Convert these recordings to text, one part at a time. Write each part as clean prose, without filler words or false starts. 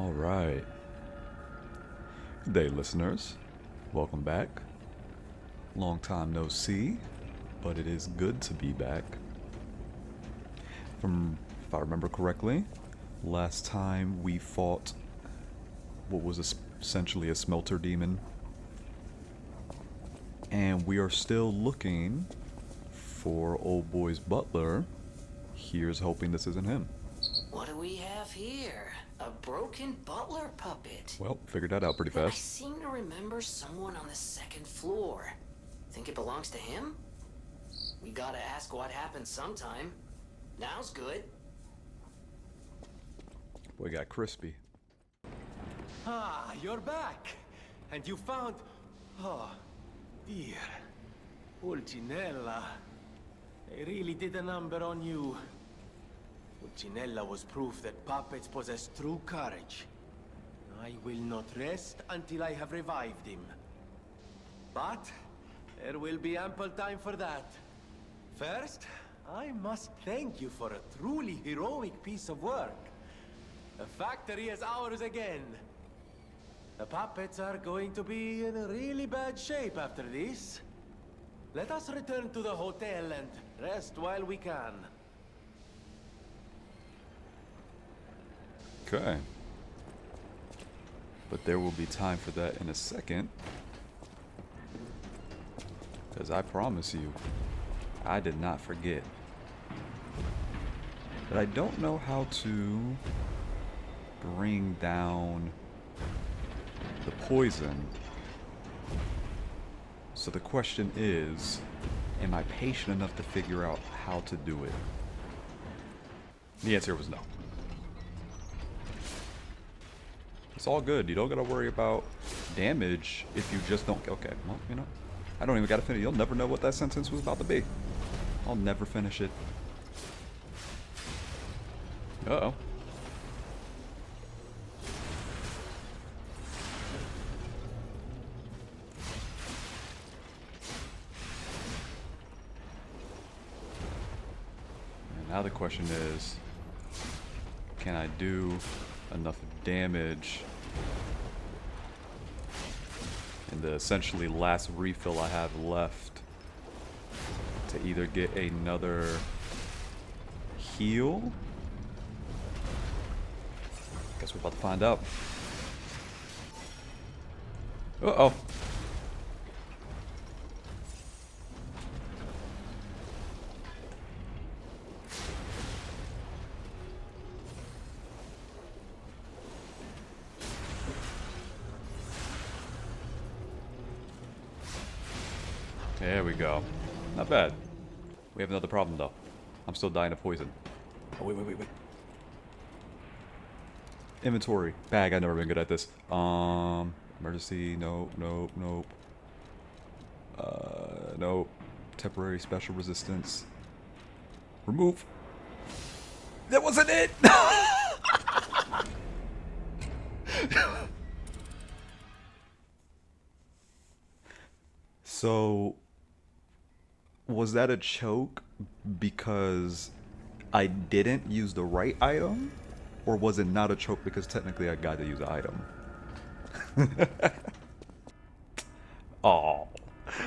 All right. Good day, listeners. Welcome back. Long time no see, but it is good to be back. If I remember correctly, last time we fought what was essentially a smelter demon. And we are still looking for old boy's butler. Here's hoping this isn't him. What do we have here? A broken butler puppet. Well, figured that out pretty I fast. seem to remember someone on the second floor. Think it belongs to him? We gotta ask what happened sometime. Now's good. Boy got crispy. Ah, you're back! And you found... Oh, dear. Pulcinella. They really did a number on you. Pulcinella was proof that puppets possess true courage. I will not rest until I have revived him. But there will be ample time for that. First, I must thank you for a truly heroic piece of work. The factory is ours again. The puppets are going to be in really bad shape after this. Let us return to the hotel and rest while we can. Okay. But there will be time for that in a second. Because I promise you, I did not forget. But I don't know how to bring down the poison. So the question is, am I patient enough to figure out how to do it? The answer was no. It's all good. You don't gotta worry about damage if you just don't... Okay, well, you know, I don't even gotta finish. You'll never know what that sentence was about to be. I'll never finish it. Uh-oh. And now the question is, can I do enough damage in the essentially last refill I have left to either get another heal? Guess we're about to find out. Uh-oh. There we go. Not bad. We have another problem though. I'm still dying of poison. Oh, wait. Inventory. Bag, I've never been good at this. Emergency, nope. Nope. Temporary special resistance. Remove. That wasn't it! So... was that a choke because I didn't use the right item? Or was it not a choke because technically I got to use the item? Oh,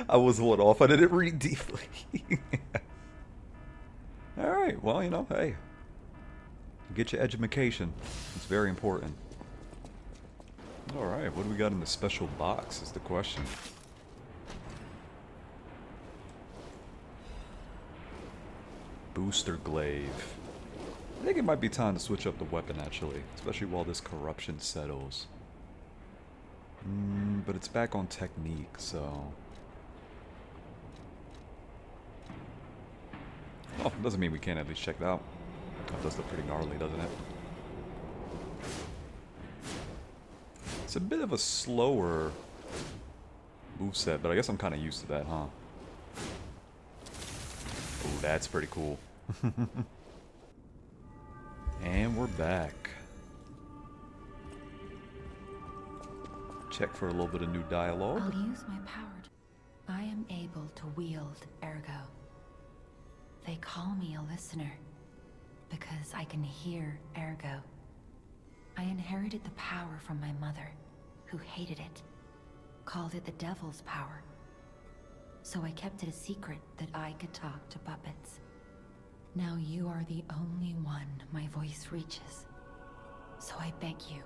I was one off. I didn't read deeply. Alright, well, you know, hey. Get your education. It's very important. Alright, what do we got in the special box is the question. Booster glaive. I think it might be time to switch up the weapon actually, especially while this corruption settles. But it's back on technique, so... Oh, doesn't mean we can't at least check it out. That does look pretty gnarly, doesn't it? It's a bit of a slower moveset, but I guess I'm kind of used to that, huh? Oh, that's pretty cool. And we're back. Check for a little bit of new dialogue. I'll use my power. I am able to wield ergo. They call me a listener because I can hear ergo. I inherit inherited the power from my mother, who hated it, called it the devil's power. So I kept it a secret that I could talk to puppets. Now you are the only one my voice reaches. So I beg you,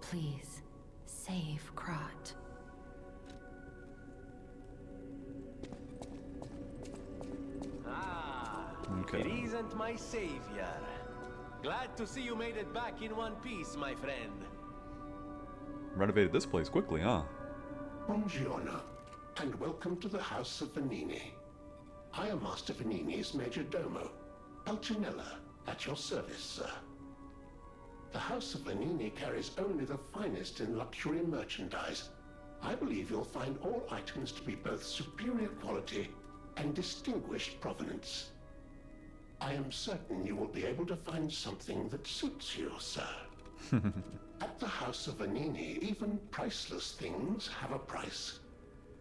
please, save Krat. Okay. It isn't my savior. Glad to see you made it back in one piece, my friend. Renovated this place quickly, huh? Buongiorno, and welcome to the House of Venini. I am Master Venini's Major Domo, Pulcinella, at your service, sir. The House of Venini carries only the finest in luxury merchandise. I believe you'll find all items to be both superior quality and distinguished provenance. I am certain you will be able to find something that suits you, sir. At the House of Venini, even priceless things have a price.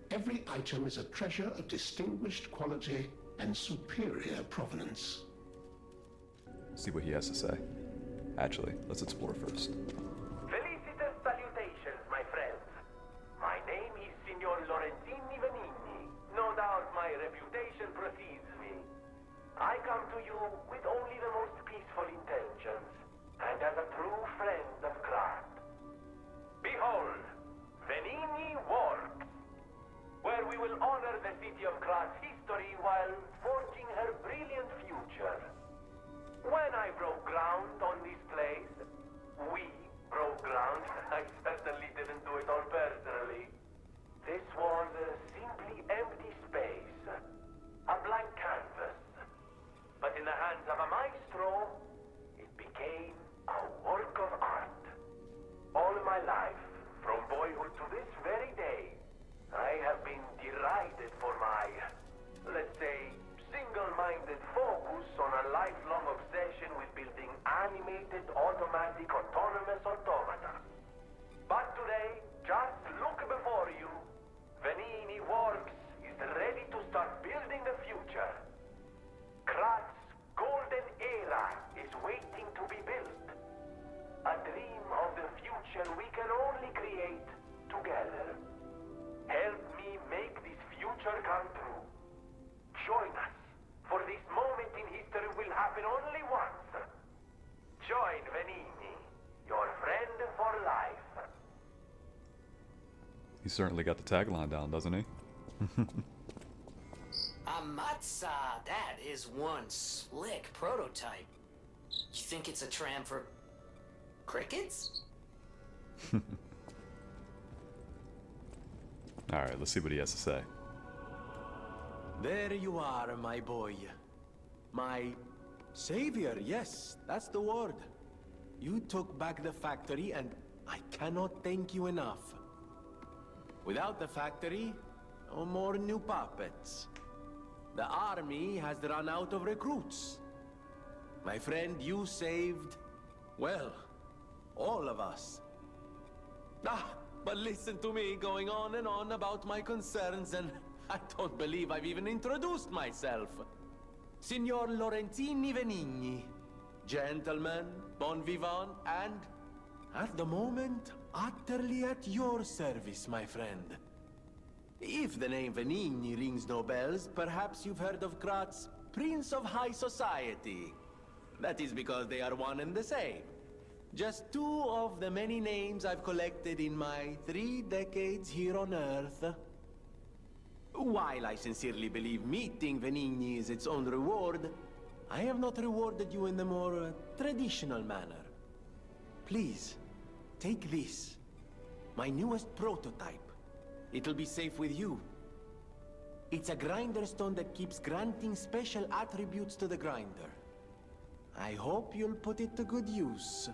Every item is a treasure of distinguished quality and superior provenance. See what he has to say. Actually, let's explore first. Felicitous salutations, my friends. My name is Signor Lorenzini Venini. No doubt my reputation precedes me. I come to you with only the most peaceful intentions, and as a true friend of craft. Behold, Venini Works, where we will honor the city of Krat's history while forging her brilliant future. When I broke ground on this place, we broke ground. I certainly didn't do it all personally. This was simply empty space, a blank canvas. But in the hands of a maestro, it became a work of art. All my life, from boyhood to this very day, I have been derided for my, let's say, single-minded focus on a lifelong obsession with building animated, automatic, autonomous automata. But today, just look before you. Venini Works is ready to start building the future. Krat's golden era is waiting to be built. A dream of the future we can only create together. Help me make this future come true. Join us, for this moment in history will happen only once. Join Venini, your friend for life. He certainly got the tagline down, doesn't he? Amatsa, that is one slick prototype. You think it's a tram for crickets? Alright, let's see what he has to say. There you are, my boy. My savior, yes, that's the word. You took back the factory, and I cannot thank you enough. Without the factory, no more new puppets. The army has run out of recruits. My friend, you saved, well, all of us. But listen to me going on and on about my concerns, and I don't believe I've even introduced myself. Signor Lorenzini Venigni, gentleman, bon vivant, and, at the moment, utterly at your service, my friend. If the name Venigni rings no bells, perhaps you've heard of Krat's Prince of High Society. That is because they are one and the same. Just two of the many names I've collected in my 3 decades here on Earth. While I sincerely believe meeting Venigni is its own reward, I have not rewarded you in the more traditional manner. Please, take this. My newest prototype. It'll be safe with you. It's a grinder stone that keeps granting special attributes to the grinder. I hope you'll put it to good use.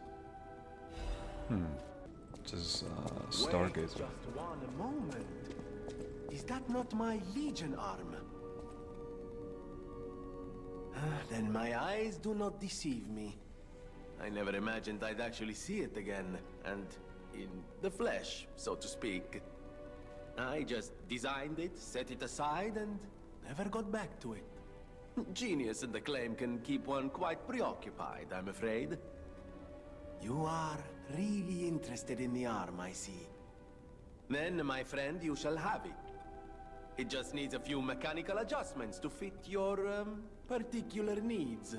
Just Wait Stargazer. just one moment. Is that not my Legion arm? Then my eyes do not deceive me. I never imagined I'd actually see it again, and in the flesh, so to speak. I just designed it, set it aside, and never got back to it. Genius and acclaim can keep one quite preoccupied, I'm afraid. You are really interested in the arm, I see. Then, my friend, you shall have it. It just needs a few mechanical adjustments to fit your, particular needs.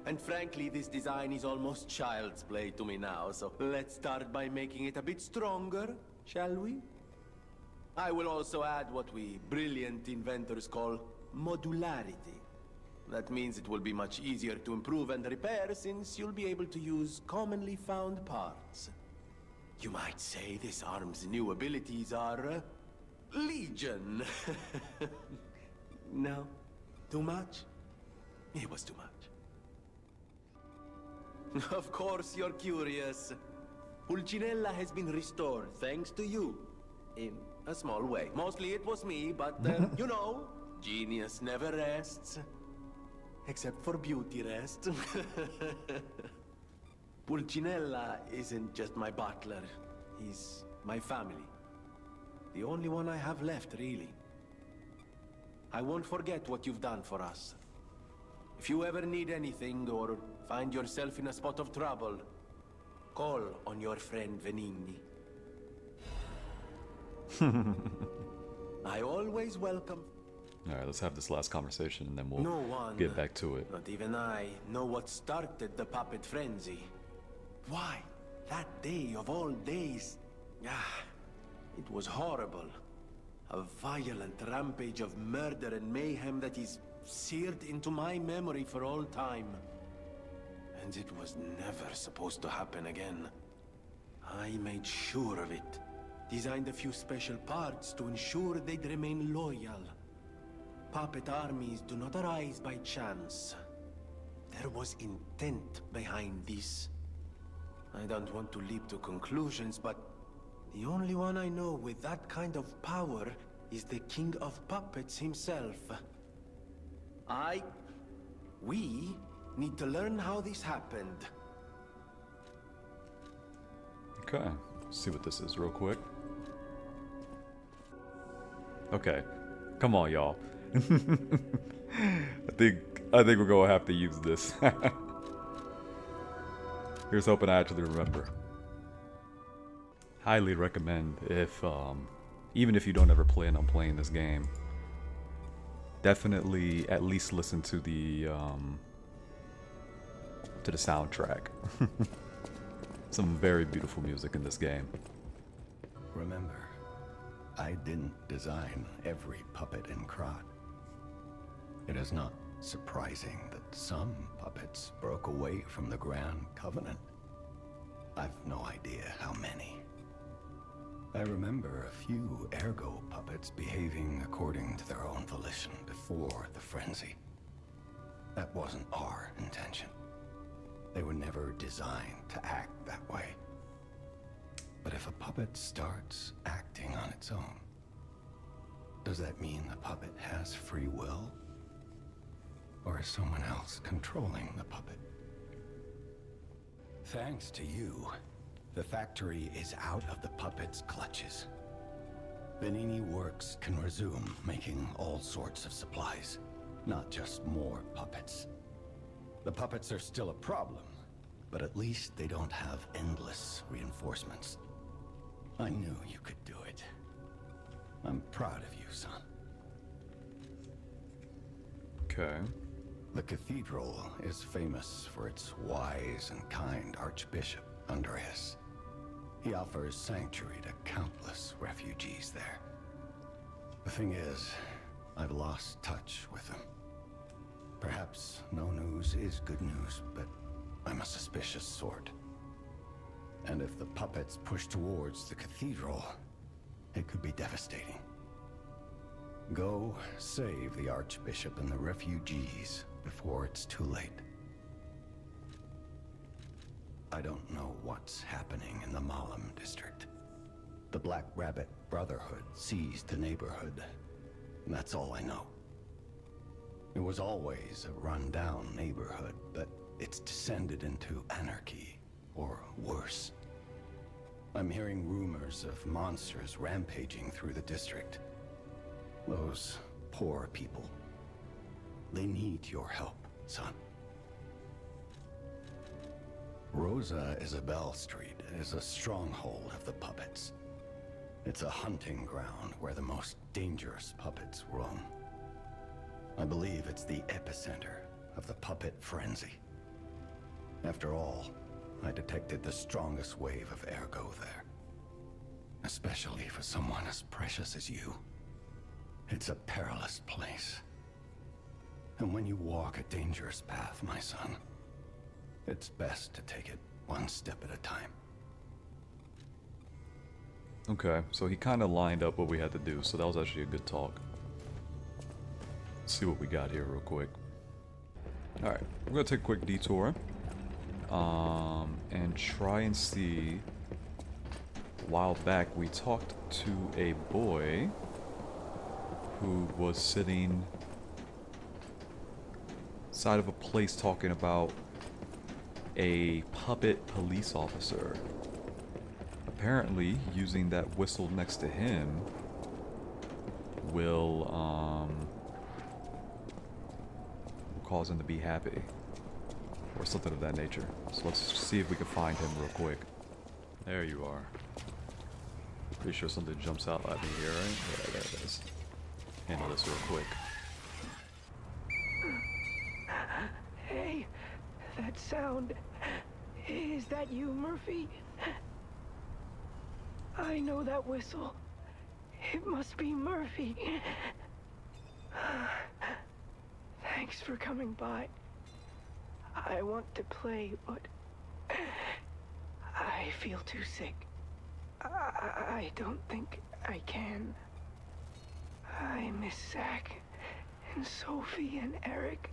And frankly, this design is almost child's play to me now, so let's start by making it a bit stronger, shall we? I will also add what we brilliant inventors call modularity. That means it will be much easier to improve and repair since you'll be able to use commonly found parts. You might say this arm's new abilities are, legion. No? Too much? It was too much. Of course you're curious. Pulcinella has been restored thanks to you. In a small way. Mostly it was me, but, you know, genius never rests. Except for beauty rest. Pulcinella isn't just my butler. He's my family. The only one I have left, really. I won't forget what you've done for us. If you ever need anything or find yourself in a spot of trouble, call on your friend Venigni. I always welcome. Alright, let's have this last conversation and then we'll No one, get back to it. not even I, know what started the puppet frenzy. Why? That day of all days. It was horrible. A violent rampage of murder and mayhem that is seared into my memory for all time. And it was never supposed to happen again. I made sure of it. Designed a few special parts to ensure they'd remain loyal. Puppet armies do not arise by chance. There was intent behind this. I don't want to leap to conclusions, but the only one I know with that kind of power is the King of Puppets himself. We need to learn how this happened. Okay, let's see what this is real quick. Okay, come on, y'all. I think we're gonna have to use this. Here's hoping I actually remember. Highly recommend if, even if you don't ever plan on playing this game, definitely at least listen to the soundtrack. Some very beautiful music in this game. Remember, I didn't design every puppet in Krat. It is not surprising that some puppets broke away from the Grand Covenant. I've no idea how many. I remember a few ergo puppets behaving according to their own volition before the frenzy. That wasn't our intention. They were never designed to act that way. But if a puppet starts acting on its own, does that mean the puppet has free will? Or is someone else controlling the puppet? Thanks to you, the factory is out of the puppet's clutches. Venigni Works can resume making all sorts of supplies, not just more puppets. The puppets are still a problem, but at least they don't have endless reinforcements. I knew you could do it. I'm proud of you, son. Okay. The cathedral is famous for its wise and kind Archbishop, Andreas. He offers sanctuary to countless refugees there. The thing is, I've lost touch with him. Perhaps no news is good news, but I'm a suspicious sort. And if the puppets push towards the cathedral, it could be devastating. Go save the Archbishop and the refugees before it's too late. I don't know what's happening in the Malam district. The Black Rabbit Brotherhood seized the neighborhood. That's all I know. It was always a run-down neighborhood, but it's descended into anarchy, or worse. I'm hearing rumors of monsters rampaging through the district. Those poor people. They need your help, son. Rosa Isabel Street is a stronghold of the puppets. It's a hunting ground where the most dangerous puppets roam. I believe it's the epicenter of the puppet frenzy. After all, I detected the strongest wave of ergo there. Especially for someone as precious as you. It's a perilous place. And when you walk a dangerous path, my son, it's best to take it one step at a time. Okay, so he kind of lined up what we had to do, so that was actually a good talk. Let's see what we got here real quick. Alright, we're gonna take a quick detour. And try and see. A while back we talked to a boy who was sitting side of a place talking about a puppet police officer. Apparently, using that whistle next to him will cause him to be happy. Or something of that nature. So let's see if we can find him real quick. There you are. Pretty sure something jumps out at me here, right? Yeah, there it is. Handle this real quick. Hey, that sound. Is that you, Murphy? I know that whistle. It must be Murphy. Thanks for coming by. I want to play, but I feel too sick. I don't think I can. I miss Zach and Sophie and Eric.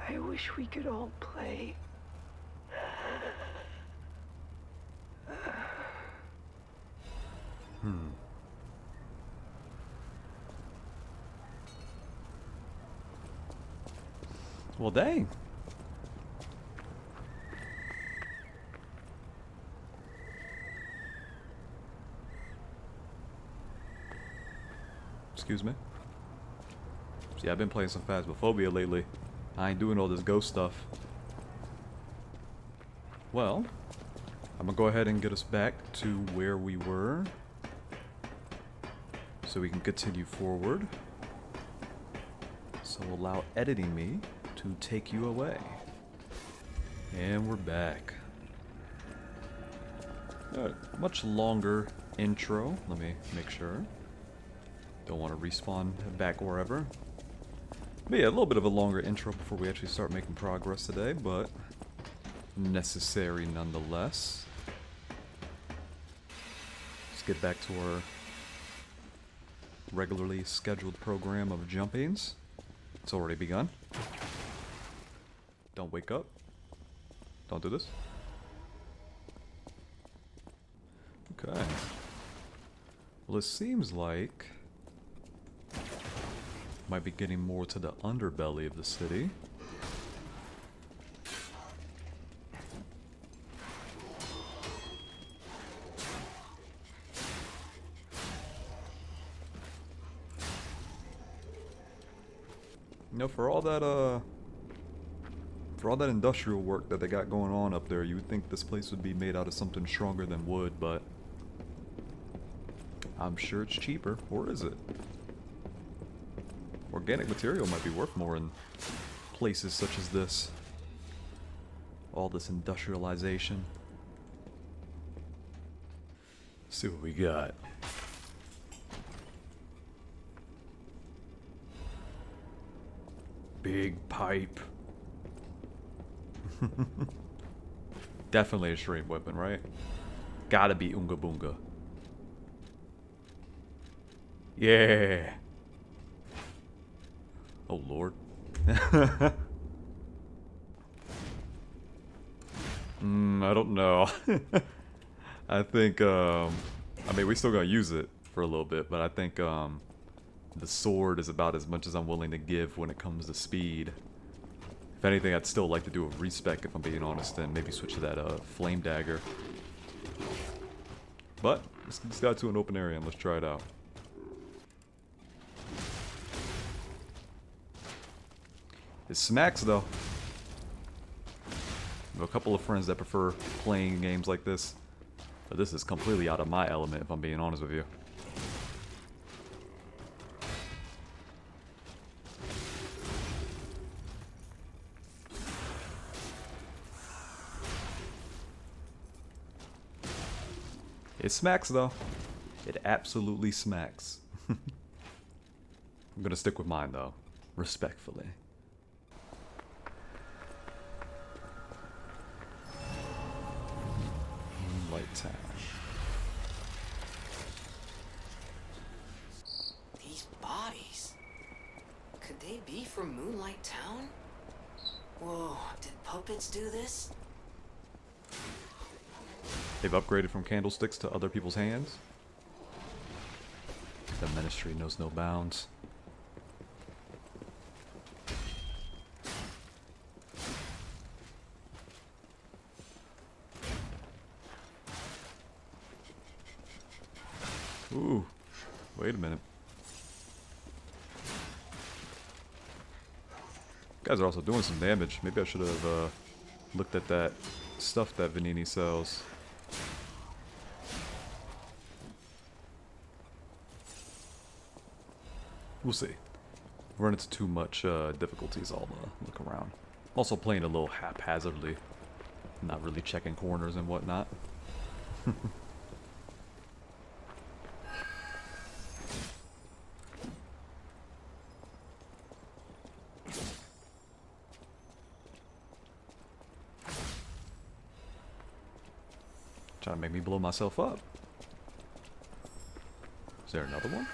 I wish we could all play. Well, dang. Excuse me. See, I've been playing some Phasmophobia lately. I ain't doing all this ghost stuff. Well, I'm gonna go ahead and get us back to where we were, so we can continue forward. So allow editing me to take you away. And we're back. Alright, much longer intro. Let me make sure. Don't want to respawn back wherever. But yeah, a little bit of a longer intro before we actually start making progress today, but necessary nonetheless. Let's get back to our regularly scheduled program of jumpings. It's already begun. Don't wake up. Don't do this. Okay. Well, it seems like might be getting more to the underbelly of the city. You know, for all that industrial work that they got going on up there, you would think this place would be made out of something stronger than wood, but I'm sure it's cheaper. Or is it? Organic material might be worth more in places such as this. All this industrialization. Let's see what we got. Big pipe. Definitely a stream weapon, right? Gotta be Unga Boonga. Yeah. Oh lord. I don't know. I think I mean, we still gonna use it for a little bit, but I think the sword is about as much as I'm willing to give when it comes to speed. If anything, I'd still like to do a respec if I'm being honest, and maybe switch to that flame dagger. But let's get out to an open area and let's try it out. It smacks though. have a couple of friends that prefer playing games like this, but this is completely out of my element, if I'm being honest with you. It smacks, though. It absolutely smacks. I'm gonna stick with mine, though. Respectfully. Moonlight Town. These bodies. Could they be from Moonlight Town? Whoa, did puppets do this? They've upgraded from candlesticks to other people's hands. The ministry knows no bounds. Ooh, wait a minute. Guys are also doing some damage. Maybe I should have looked at that stuff that Venini sells. We'll see. Run into too much difficulties, I'll look around. Also playing a little haphazardly. Not really checking corners and whatnot. Trying to make me blow myself up. Is there another one?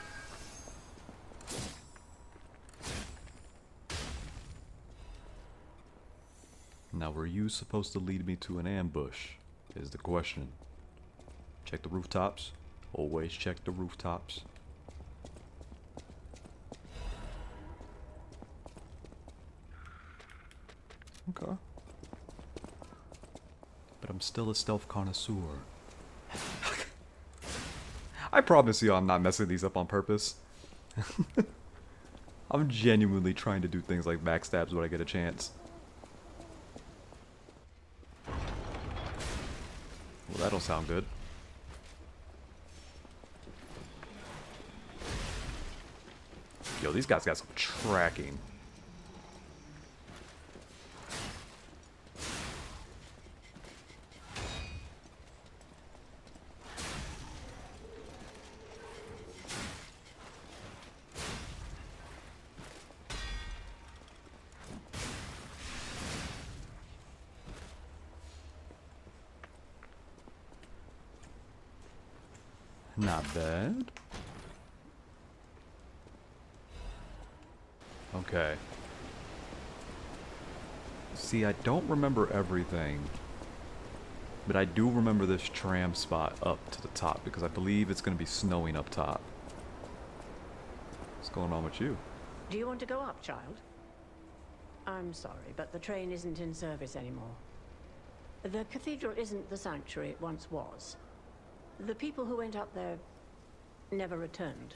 Now, were you supposed to lead me to an ambush? Is the question. Check the rooftops. Always check the rooftops. Okay. But I'm still a stealth connoisseur. I promise you I'm not messing these up on purpose. I'm genuinely trying to do things like backstabs when I get a chance. Well, that don't sound good. Yo, these guys got some tracking. Not bad. Okay. See, I don't remember everything. But I do remember this tram spot up to the top because I believe it's going to be snowing up top. What's going on with you? Do you want to go up, child? I'm sorry, but the train isn't in service anymore. The cathedral isn't the sanctuary it once was. The people who went up there never returned.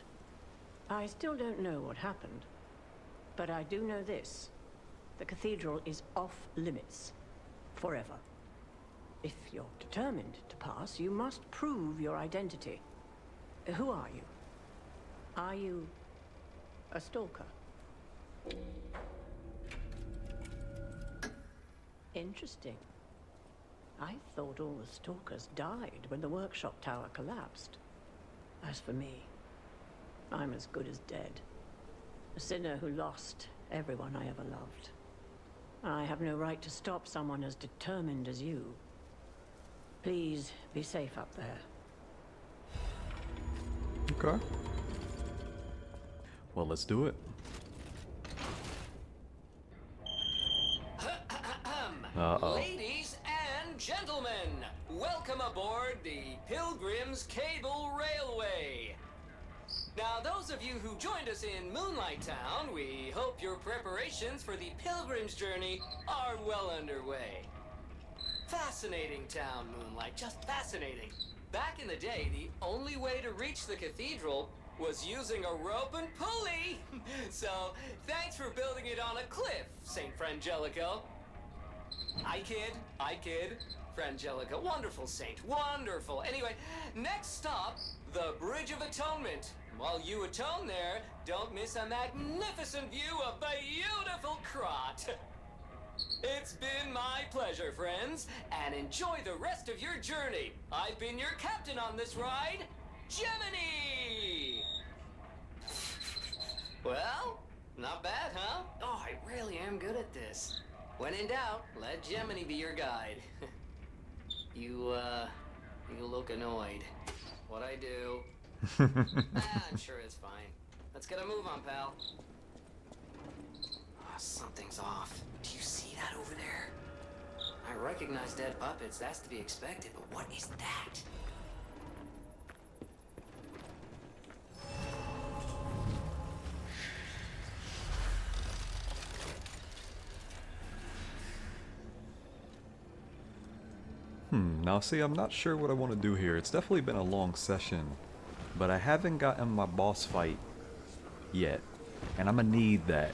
I still don't know what happened, but I do know this. The cathedral is off limits. Forever. If you're determined to pass, you must prove your identity. Who are you? Are you a stalker? Interesting. I thought all the stalkers died when the workshop tower collapsed. As for me, I'm as good as dead. A sinner who lost everyone I ever loved. I have no right to stop someone as determined as you. Please be safe up there. Okay. Well, let's do it. Uh-oh. Ladies and gentlemen, welcome aboard the Pilgrim's Cable Railway. Now, those of you who joined us in Moonlight Town, we hope your preparations for the Pilgrim's journey are well underway. Fascinating town, Moonlight, just fascinating. Back in the day, the only way to reach the cathedral was using a rope and pulley. So, thanks for building it on a cliff, St. Frangelico. I kid. Frangelica, wonderful saint, wonderful. Anyway, next stop, the Bridge of Atonement. While you atone there, don't miss a magnificent view of the beautiful Krot. It's been my pleasure, friends, and enjoy the rest of your journey. I've been your captain on this ride, Gemini! Well, not bad, huh? Oh, I really am good at this. When in doubt, let Gemini be your guide. You look annoyed. What I do? I'm sure it's fine. Let's get a move on, pal. Oh, something's off. Do you see that over there? I recognize dead puppets. That's to be expected, but what is that? Now see, I'm not sure what I want to do here. It's definitely been a long session, but I haven't gotten my boss fight yet, and I'm gonna need that.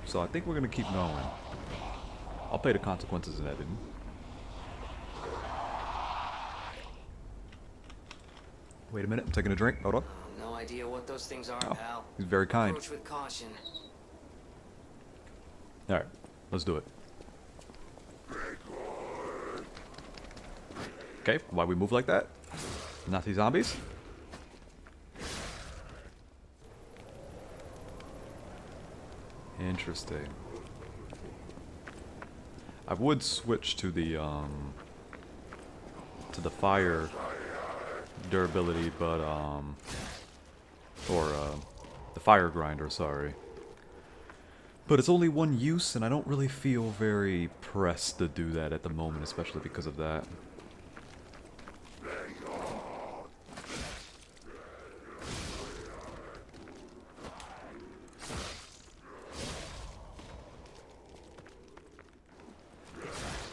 So I think we're gonna keep going. I'll pay the consequences in editing. Wait a minute, I'm taking a drink. Hold on. No idea what those things are, Oh, pal. he's very kind. Approach with caution. All right, let's do it. Okay, why we move like that? Nazi zombies? Interesting. I would switch to the fire durability, but the fire grinder, sorry. But it's only one use, and I don't really feel very pressed to do that at the moment, especially because of that.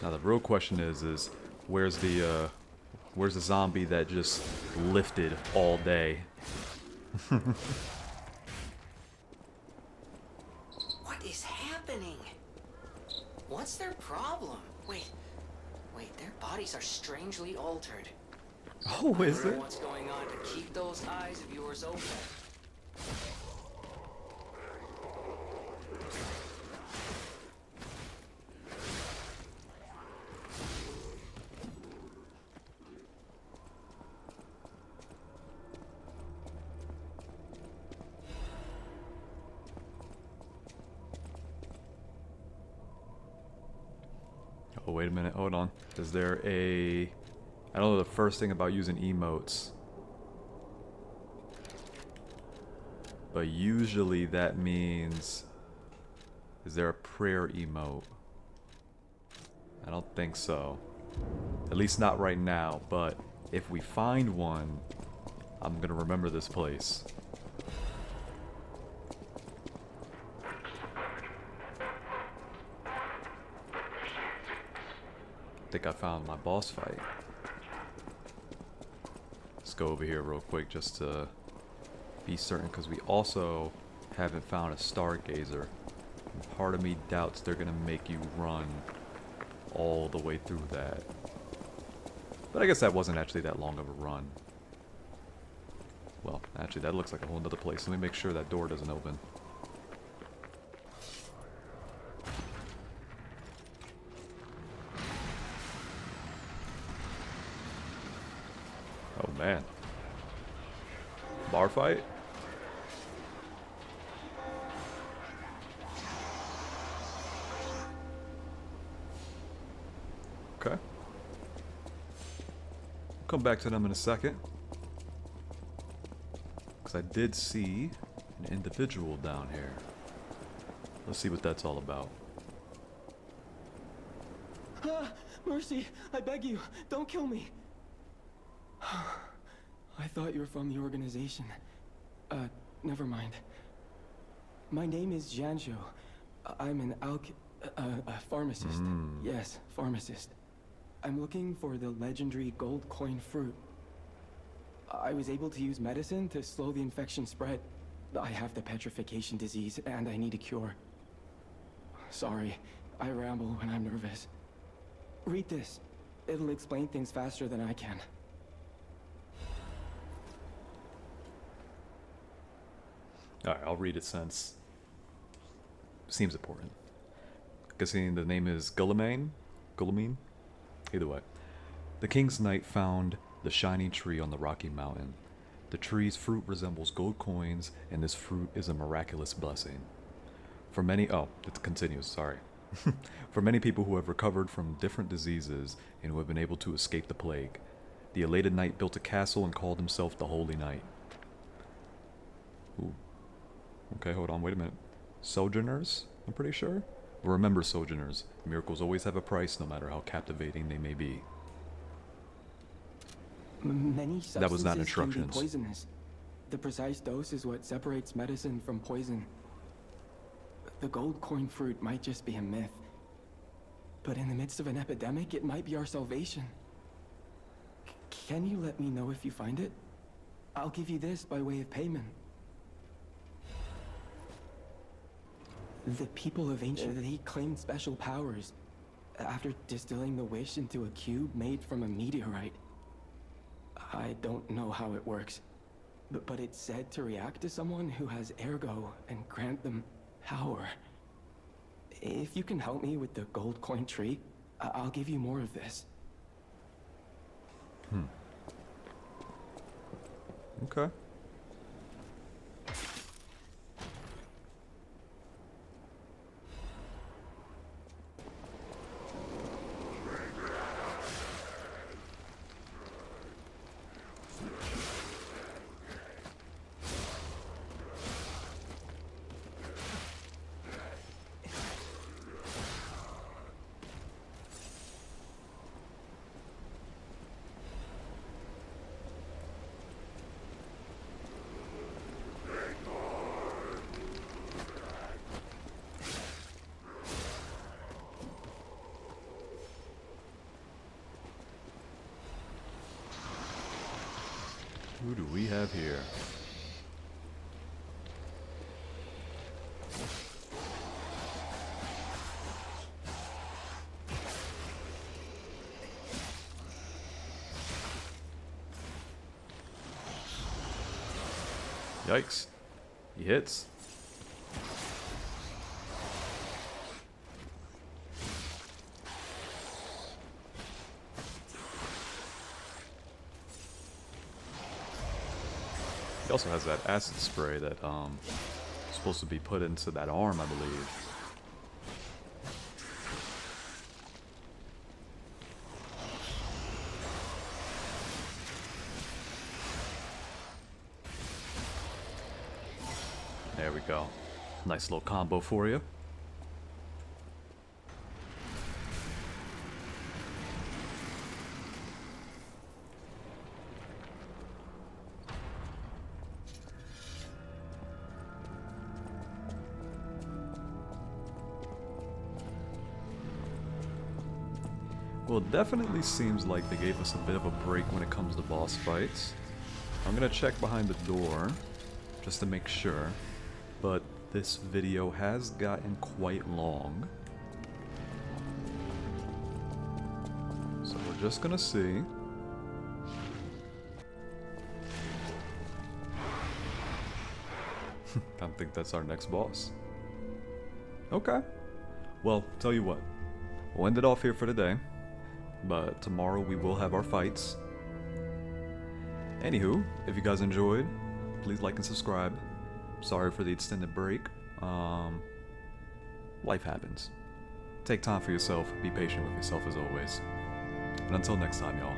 Now the real question is where's the zombie that just lifted all day? What is happening? What's their problem? Wait, their bodies are strangely altered. Oh, is I don't it? know what's going on, but keep those eyes of yours open. Oh, wait a minute, hold on. Is there a... I don't know the first thing about using emotes. But usually that means... Is there a prayer emote? I don't think so. At least not right now, but if we find one, I'm gonna remember this place. I think I found my boss fight. Let's go over here real quick just to be certain, because we also haven't found a stargazer. And part of me doubts they're gonna make you run all the way through that. But I guess that wasn't actually that long of a run. Well, actually that looks like a whole nother place. Let me make sure that door doesn't open. Oh man. Bar fight? Okay. We'll come back to them in a second. Because I did see an individual down here. Let's see what that's all about. Mercy, I beg you, don't kill me. I thought you were from the organization. Never mind. My name is Janjo. I'm an a pharmacist. Yes, pharmacist. I'm looking for the legendary gold coin fruit. I was able to use medicine to slow the infection spread. I have the petrification disease, and I need a cure. Sorry, I ramble when I'm nervous. Read this. It'll explain things faster than I can. Alright, I'll read it since seems important. Guessing the name is Guilliman? Guilliman? Either way. The king's knight found the shining tree on the rocky mountain. The tree's fruit resembles gold coins, and this fruit is a miraculous blessing. For many... Oh, it continues, sorry. For many people who have recovered from different diseases and who have been able to escape the plague, the elated knight built a castle and called himself the Holy Knight. Ooh. Okay, hold on, wait a minute. Sojourners, I'm pretty sure? Remember, sojourners, miracles always have a price, no matter how captivating they may be. Many That was not substances can be instructions. poisonous. The precise dose is what separates medicine from poison. The gold coin fruit might just be a myth. But in the midst of an epidemic, it might be our salvation. Can you let me know if you find it? I'll give you this by way of payment. The people of ancient, they claimed special powers after distilling the wish into a cube made from a meteorite. I don't know how it works, but it's said to react to someone who has ergo and grant them power. If you can help me with the gold coin tree, I'll give you more of this. Okay. Who do we have here? Yikes. He hits. He also has that acid spray that is supposed to be put into that arm, I believe. There we go. Nice little combo for you. Well, it definitely seems like they gave us a bit of a break when it comes to boss fights. I'm gonna check behind the door, just to make sure. But this video has gotten quite long. So we're just gonna see. I think that's our next boss. Okay. Well, tell you what. We'll end it off here for today. But tomorrow we will have our fights. Anywho, if you guys enjoyed, please like and subscribe. Sorry for the extended break. Life happens. Take time for yourself. Be patient with yourself as always. And until next time, y'all.